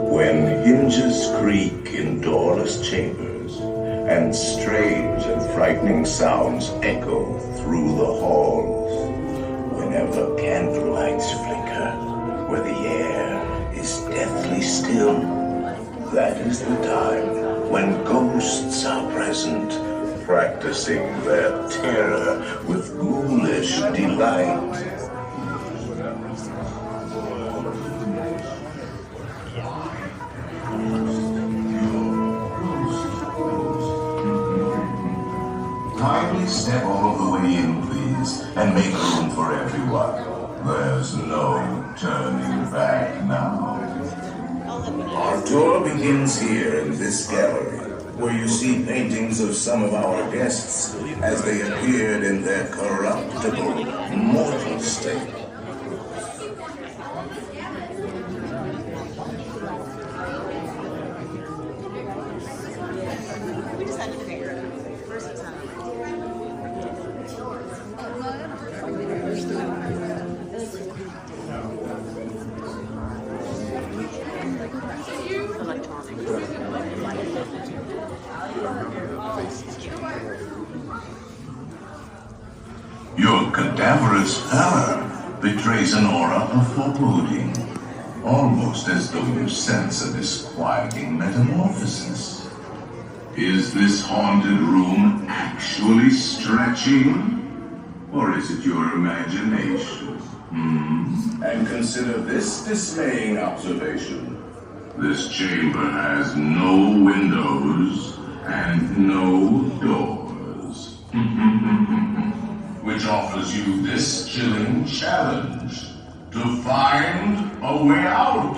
When hinges creak in doorless chambers, and strange and frightening sounds echo through the halls, whenever candlelights flicker, where the air is deathly still, that is the time when ghosts are present, practicing their terror with ghoulish delight. Kindly step all of the way in, please, and make room for everyone. There's no turning back now. Our tour begins here in this gallery, where you see paintings of some of our guests as they appeared in their corruptible, mortal state. Your cadaverous pallor betrays an aura of foreboding, almost as though you sense a disquieting metamorphosis. Is this haunted room actually stretching? Or is it your imagination? And consider this dismaying observation. This chamber has no windows and no doors. Which offers you this chilling challenge to find a way out.